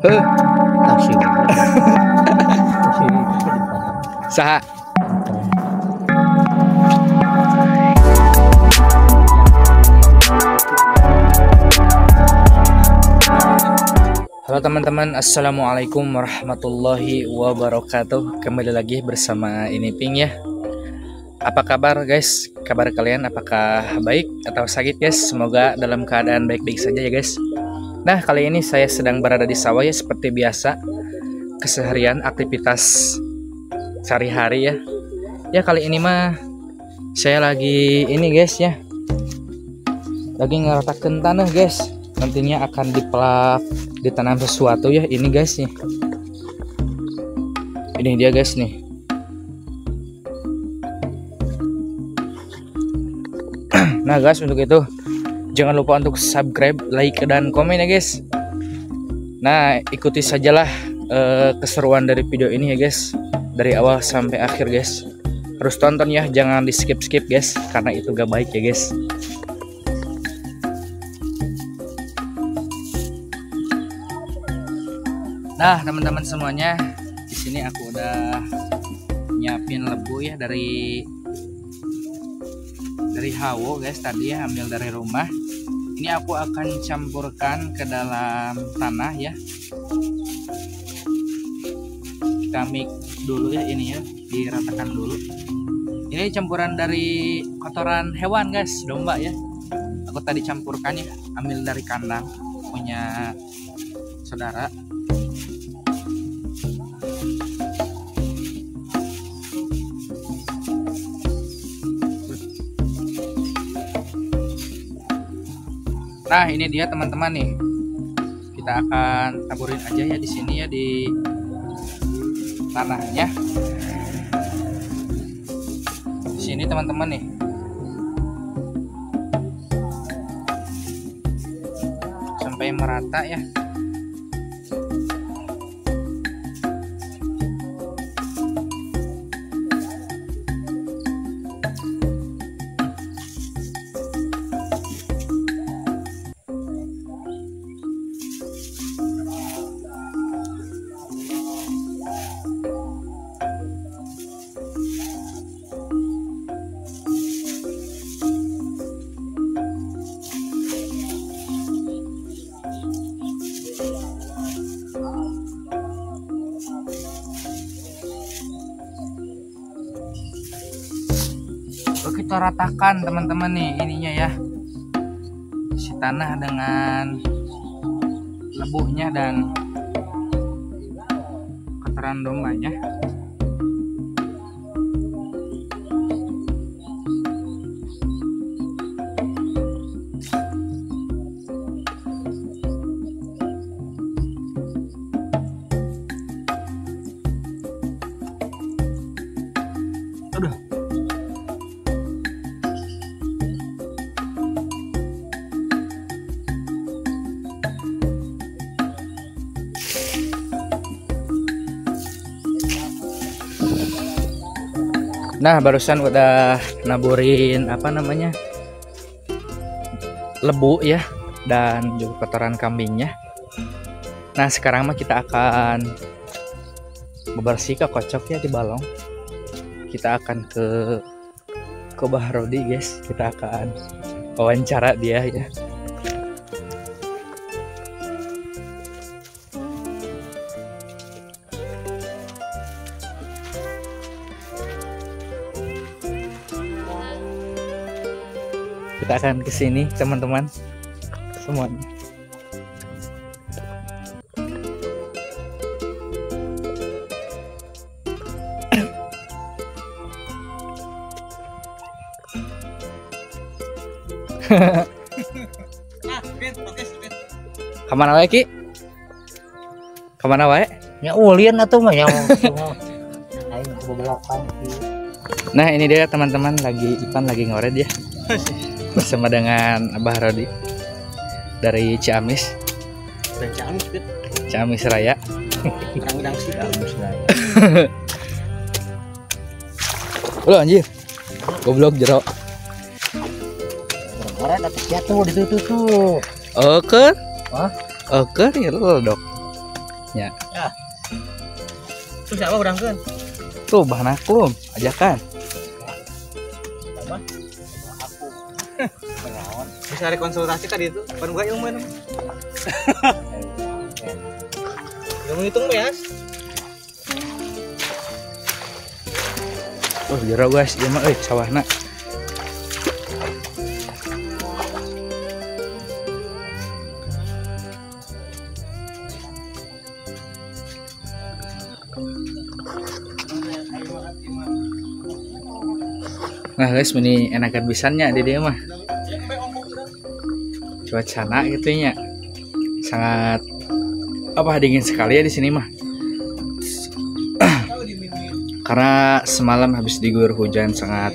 Taksi. Saha? Halo teman-teman, assalamualaikum warahmatullahi wabarakatuh. Kembali lagi bersama ini Ping ya. Apa kabar guys? Kabar kalian apakah baik atau sakit guys? Semoga dalam keadaan baik-baik saja ya guys. Nah, kali ini saya sedang berada di sawah ya, seperti biasa. Keseharian aktivitas sehari-hari ya. Ya kali ini mah saya lagi ini guys ya. Lagi ngeratakan tanah guys. Nantinya akan dipelak, ditanam sesuatu ya. Ini guys nih. Ini dia guys nih. Nah guys, untuk itu jangan lupa untuk subscribe, like, dan komen ya guys. Nah, ikuti sajalah keseruan dari video ini ya guys. Dari awal sampai akhir guys. Harus tonton ya, jangan di skip-skip guys, karena itu gak baik ya guys. Nah, teman-teman semuanya, di sini aku udah nyiapin lebu ya dari hawo guys, tadi ya ambil dari rumah. Ini aku akan campurkan ke dalam tanah ya. Kita mix dulu ya, ini ya, diratakan dulu. Ini campuran dari kotoran hewan guys, domba ya. Aku tadi campurkan ya, ambil dari kandang punya saudara. Nah, ini dia teman-teman nih. Kita akan taburin aja ya di sini ya, di tanahnya. Di sini teman-teman nih. Sampai merata ya. Kita ratakan teman-teman nih ininya ya, isi tanah dengan lebuhnya dan kotoran dombanya. Aduh. Nah, barusan udah naburin apa namanya, lebu ya, dan juga kotoran kambingnya. Nah, sekarang mah kita akan bebersih ke kocok ya di balong. Kita akan ke Bahrodi guys. Kita akan wawancara dia ya. Kita akan ke sini teman-teman semuanya. Kemana wae Ki? Kemana wae? Ya ulin atuh mah yang aing kebelakang. Nah, ini dia teman-teman, Ipan lagi ngored ya. Bersama dengan Abah Rodi dari Ciamis. Dan Ciamis gitu. Ciamis Raya. Udang sih Ciamis Raya. Lo anjir. Goblok jero. Kemarin atas jatuh di situ tuh. Oke. Hah? Oke, ya lo dok. Ya. Terus siapa berangkat? Tuh bahan aku ajakan. Apa? Aku. Benawan. Bisa ada konsultasi tadi itu. Kan gua ilmu itu. Ilmu hitung Mas. Oh jero guys, ieu mah euy sawahna. Nah guys, ini enakan pisannya di dia mah. Cuacana gitu nya. Sangat dingin sekali ya di sini mah. Karena semalam habis diguyur hujan sangat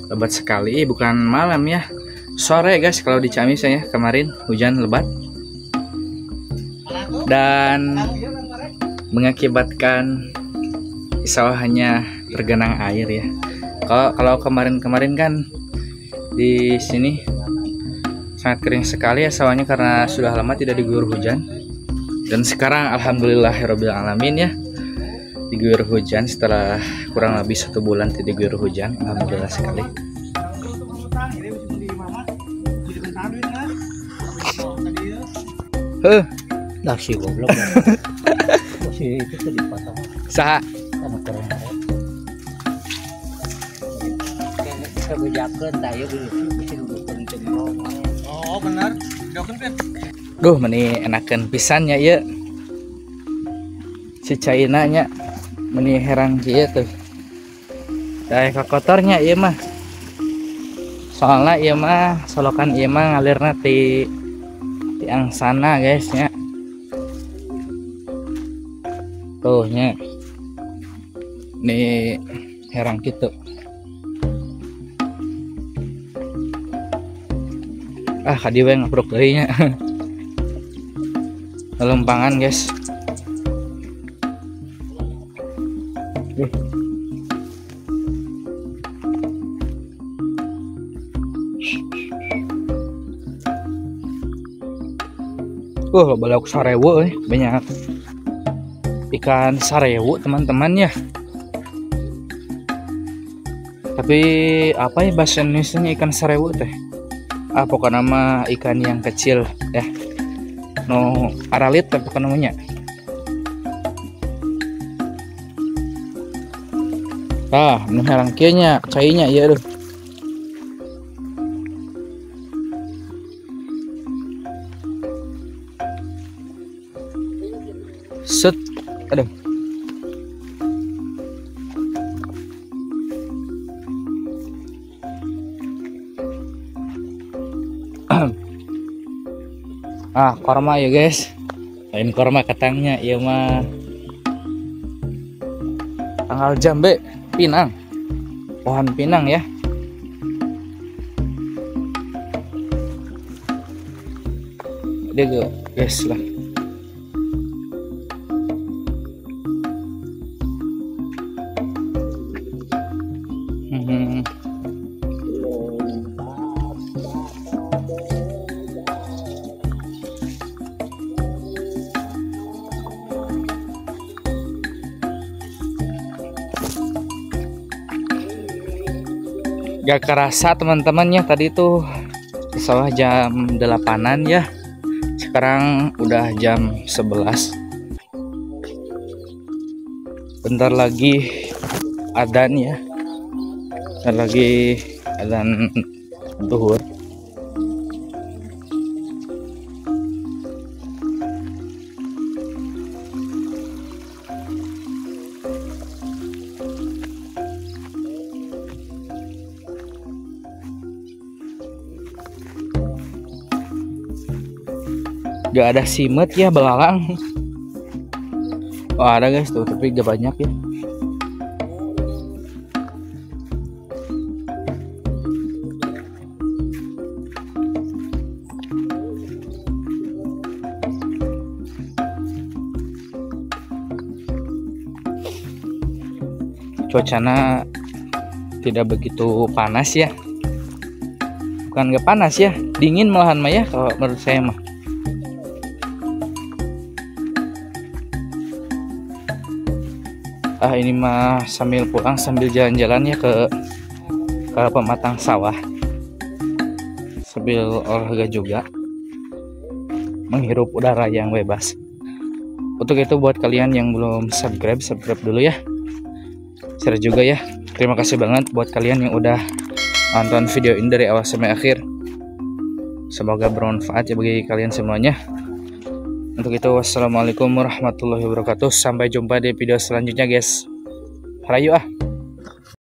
lebat sekali, bukan malam ya, sore guys kalau di Ciamis ya kemarin hujan lebat dan mengakibatkan sawah hanya tergenang air ya. Kalau kemarin kan di sini sangat kering sekali ya sawahnya karena sudah lama tidak diguyur hujan, dan sekarang alhamdulillahirabbil alamin ya diguyur hujan setelah kurang lebih 1 bulan tidak diguyur hujan. Alhamdulillah sekali. Nah si goblok. Si itu tuh dipotong. Saha? Sama keren. Kebijakan tayo bisa dudukkan cemong. Oh benar. Dudukkan. Duh meni enakan pisannya ya. Si China nya meni herang kieu tuh. Daek kotornya ieu mah. Soalnya ieu mah solokan ieu mah ngalirna ti angsana guys nya. Tuh nya. Nih herang gitu. Kadi we ngapruk deui nya. Lempangan guys. Balauk sarewo banyak ikan sarewo teman-teman ya. Tapi apa ya bahasa Indonesianya ikan sarewo teh? Pokoknya nama ikan yang kecil ya. No aralit apa namanya? Ini herang kieu nya, cainya ya aduh. Set, aduh. Korma ya guys. Lain korma katangnya, iya mah tanggal jambe pinang, pohon pinang ya. Dia guys lah. Gak kerasa teman-temannya tadi tuh sawah jam 8-an ya. Sekarang udah jam 11. Bentar lagi adzan ya. Bentar lagi adzan zuhur. Gak ada simet ya belalang. Oh ada guys tuh, tapi gak banyak ya. Cuacanya tidak begitu panas ya. Bukan gak panas ya, dingin malahan mah ya kalau menurut saya mah. Ini mah sambil pulang sambil jalan-jalan ya ke pematang sawah, sambil olahraga juga, menghirup udara yang bebas. Untuk itu buat kalian yang belum subscribe dulu ya, share juga ya. Terima kasih banget buat kalian yang udah nonton video ini dari awal sampai akhir. Semoga bermanfaat ya bagi kalian semuanya. Untuk itu wassalamualaikum warahmatullahi wabarakatuh. Sampai jumpa di video selanjutnya guys. Rayu ah.